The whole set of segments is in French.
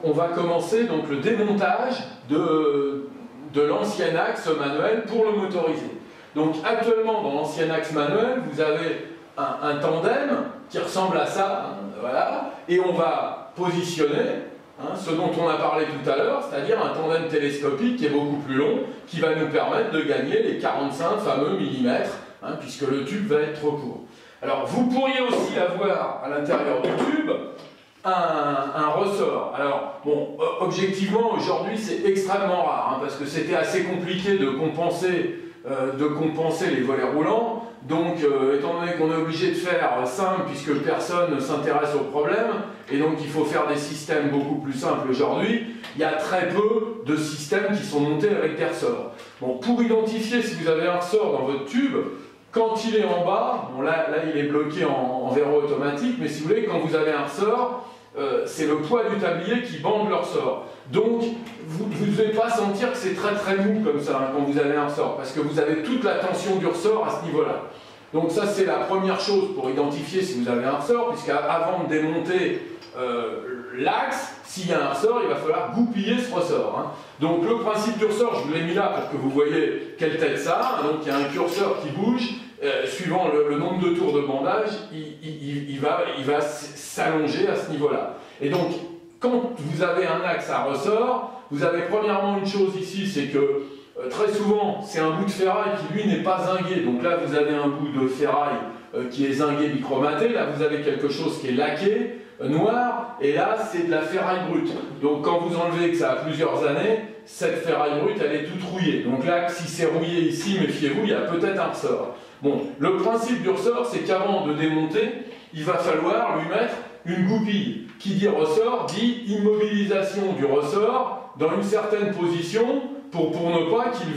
on va commencer donc le démontage de l'ancien axe manuel pour le motoriser. Donc actuellement dans l'ancien axe manuel, vous avez un tandem qui ressemble à ça, hein, voilà, et on va positionner ce dont on a parlé tout à l'heure, c'est-à-dire un tandem télescopique qui est beaucoup plus long, qui va nous permettre de gagner les 45 fameux millimètres, hein, puisque le tube va être trop court. Alors vous pourriez aussi avoir à l'intérieur du tube un ressort. Alors bon, objectivement aujourd'hui c'est extrêmement rare, hein, parce que c'était assez compliqué de compenser les volets roulants. Donc, étant donné qu'on est obligé de faire simple, puisque personne ne s'intéresse au problème, et donc il faut faire des systèmes beaucoup plus simples aujourd'hui, il y a très peu de systèmes qui sont montés avec des ressorts. Bon, pour identifier si vous avez un ressort dans votre tube, quand il est en bas, bon là il est bloqué en verrou automatique, mais si vous voulez, quand vous avez un ressort, c'est le poids du tablier qui bande le ressort. Donc, vous ne devez pas sentir que c'est très très mou comme ça, hein, quand vous avez un ressort, parce que vous avez toute la tension du ressort à ce niveau-là. Donc ça, c'est la première chose pour identifier si vous avez un ressort, puisqu'avant de démonter l'axe, s'il y a un ressort, il va falloir goupiller ce ressort, hein. Donc le principe du ressort, je vous l'ai mis là pour que vous voyez quelle tête ça a, hein. Donc il y a un curseur qui bouge, suivant le nombre de tours de bandage, il va s'allonger à ce niveau-là. Et donc, quand vous avez un axe à ressort, vous avez premièrement une chose ici, c'est que très souvent, c'est un bout de ferraille qui lui n'est pas zingué. Donc là, vous avez un bout de ferraille qui est zingué bichromaté. Là, vous avez quelque chose qui est laqué, noir. Et là, c'est de la ferraille brute. Donc quand vous enlevez que ça a plusieurs années, cette ferraille brute, elle est toute rouillée. Donc là, si c'est rouillé ici, méfiez-vous, il y a peut-être un ressort. Bon, le principe du ressort, c'est qu'avant de démonter, il va falloir lui mettre une goupille. Qui dit ressort, dit immobilisation du ressort dans une certaine position pour ne pas qu'il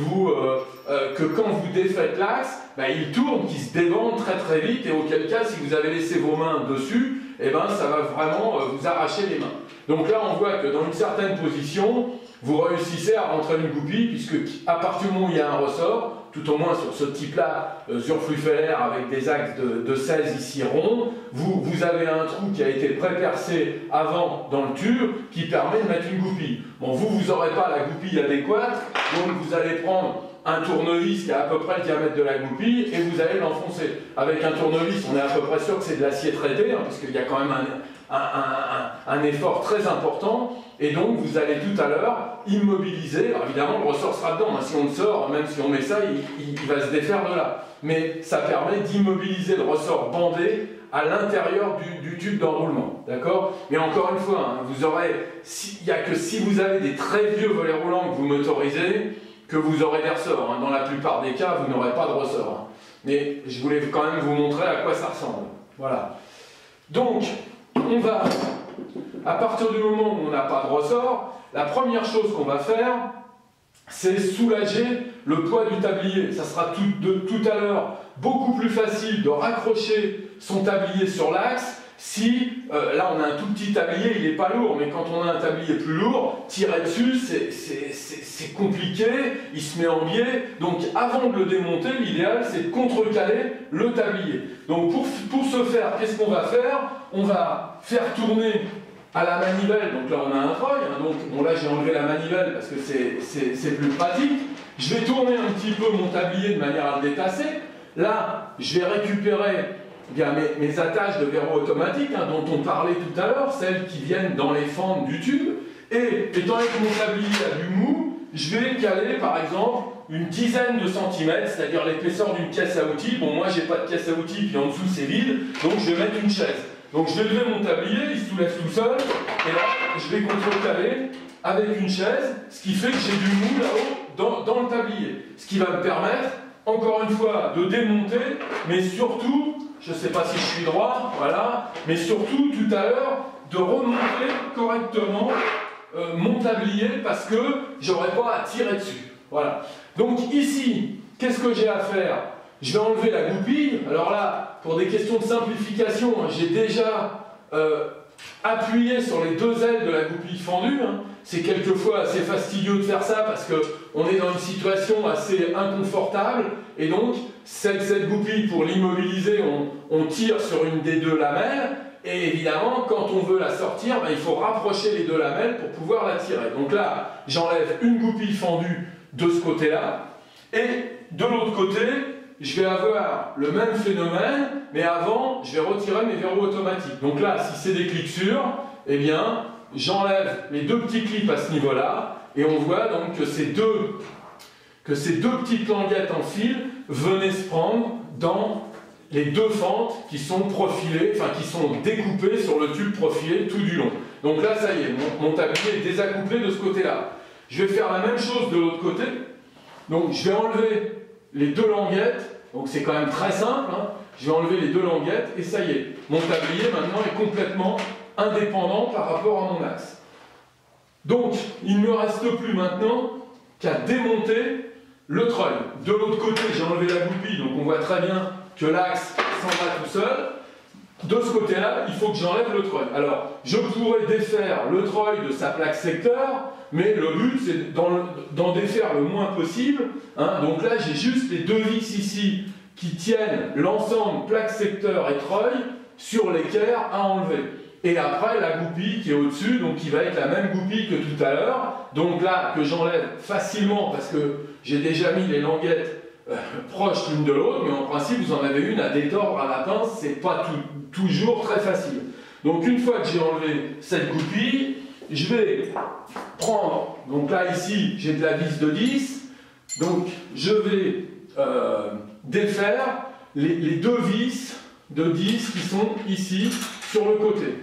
que quand vous défaites l'axe, il tourne, qu'il se débande très très vite, et auquel cas, si vous avez laissé vos mains dessus, ça va vraiment vous arracher les mains. Donc là, on voit que dans une certaine position, vous réussissez à rentrer une goupille, puisque à partir du moment où il y a un ressort, tout au moins sur ce type-là, urflufellaire avec des axes de 16 ici ronds, vous avez un trou qui a été pré-percé avant dans le tube qui permet de mettre une goupille. Bon, vous n'aurez pas la goupille adéquate, donc vous allez prendre un tournevis qui a à peu près le diamètre de la goupille et vous allez l'enfoncer. Avec un tournevis, on est à peu près sûr que c'est de l'acier traité, hein, parce qu'il y a quand même un effort très important, et donc vous allez tout à l'heure immobiliser. Alors évidemment, le ressort sera dedans, hein. Si on le sort, même si on met ça, il va se défaire de là. Mais ça permet d'immobiliser le ressort bandé à l'intérieur du tube d'enroulement. D'accord? Mais encore une fois, hein, vous aurez, il n'y a que si vous avez des très vieux volets roulants que vous motorisez, que vous aurez des ressorts, hein. Dans la plupart des cas, vous n'aurez pas de ressort, hein. Mais je voulais quand même vous montrer à quoi ça ressemble. Voilà. Donc, on va, à partir du moment où on n'a pas de ressort, la première chose qu'on va faire, c'est soulager le poids du tablier. Ça sera tout à l'heure beaucoup plus facile de raccrocher son tablier sur l'axe si, là on a un tout petit tablier, il n'est pas lourd, mais quand on a un tablier plus lourd, tirer dessus c'est compliqué, il se met en biais. Donc avant de le démonter, l'idéal c'est de contrecaler le tablier. Donc pour ce faire, qu'est-ce qu'on va faire? On va faire tourner à la manivelle, donc là on a un treuil, hein, donc bon là j'ai enlevé la manivelle parce que c'est plus pratique. Je vais tourner un petit peu mon tablier de manière à le détasser. Là, je vais récupérer bien mes attaches de verrou automatique, hein, dont on parlait tout à l'heure, celles qui viennent dans les fentes du tube. Et étant donné que mon tablier a du mou, je vais caler par exemple une dizaine de centimètres, c'est-à-dire l'épaisseur d'une caisse à outils. Bon, moi j'ai pas de caisse à outils, puis en dessous c'est vide, donc je vais mettre une chaise. Donc je vais lever mon tablier, il se soulève tout seul, et là je vais contrecaler avec une chaise, ce qui fait que j'ai du mou là-haut dans le tablier. Ce qui va me permettre, encore une fois, de démonter, mais surtout, je ne sais pas si je suis droit, voilà, mais surtout tout à l'heure, de remonter correctement mon tablier parce que j'aurai pas à tirer dessus. Voilà. Donc ici, qu'est-ce que j'ai à faire? Je vais enlever la goupille. Alors là, pour des questions de simplification, j'ai déjà appuyé sur les deux ailes de la goupille fendue. Hein. C'est quelquefois assez fastidieux de faire ça parce qu'on est dans une situation assez inconfortable. Et donc, cette goupille, pour l'immobiliser, on tire sur une des deux lamelles. Et évidemment, quand on veut la sortir, ben, il faut rapprocher les deux lamelles pour pouvoir la tirer. Donc là, j'enlève une goupille fendue de ce côté-là, et de l'autre côté, je vais avoir le même phénomène, mais avant, je vais retirer mes verrous automatiques. Donc là, si c'est des clics sûrs, eh bien, j'enlève les deux petits clips à ce niveau-là, et on voit donc que ces deux petites languettes en fil venaient se prendre dans les deux fentes qui sont profilées, enfin qui sont découpées sur le tube profilé tout du long. Donc là, ça y est, mon tablier est désaccouplé de ce côté-là. Je vais faire la même chose de l'autre côté. Donc je vais enlever les deux languettes, donc c'est quand même très simple, hein. Je vais enlever les deux languettes et ça y est, mon tablier maintenant est complètement indépendant par rapport à mon axe. Donc il ne me reste plus maintenant qu'à démonter le treuil. De l'autre côté, j'ai enlevé la goupille, donc on voit très bien que l'axe s'en va tout seul. De ce côté-là, il faut que j'enlève le treuil. Alors, je pourrais défaire le treuil de sa plaque secteur, mais le but, c'est d'en défaire le moins possible. Hein. Donc là, j'ai juste les deux vis ici qui tiennent l'ensemble plaque secteur et treuil sur l'équerre à enlever. Et après, la goupille qui est au-dessus, donc qui va être la même goupille que tout à l'heure. Donc là, que j'enlève facilement parce que j'ai déjà mis les languettes proches l'une de l'autre, mais en principe, vous en avez une à détordre à la pince, c'est pas toujours très facile. Donc une fois que j'ai enlevé cette goupille, je vais prendre, donc là ici, j'ai de la vis de 10, donc je vais défaire les deux vis de 10 qui sont ici sur le côté.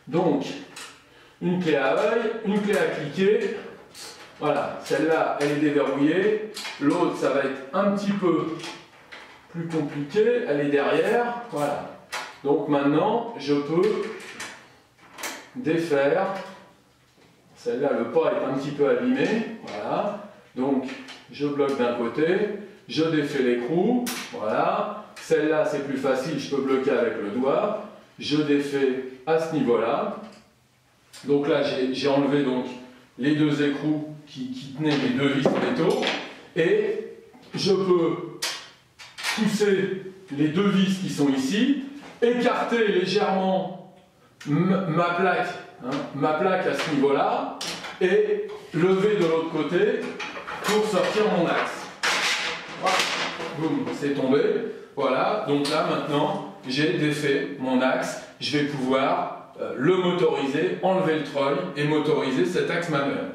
Donc, une clé à œil, une clé à cliquer. Voilà, celle-là, elle est déverrouillée. L'autre, ça va être un petit peu plus compliqué. Elle est derrière. Voilà. Donc maintenant, je peux défaire. Celle-là, le pas est un petit peu abîmé. Voilà. Donc, je bloque d'un côté. Je défais l'écrou. Voilà. Celle-là, c'est plus facile. Je peux bloquer avec le doigt. Je défais à ce niveau-là. Donc là, j'ai enlevé donc les deux écrous qui tenaient les deux vis en métaux. Et je peux pousser les deux vis qui sont ici, écarter légèrement ma plaque à ce niveau-là, et lever de l'autre côté pour sortir mon axe. Voilà. Boum, c'est tombé. Voilà, donc là maintenant, j'ai défait mon axe. Je vais pouvoir le motoriser, enlever le treuil et motoriser cet axe manuel.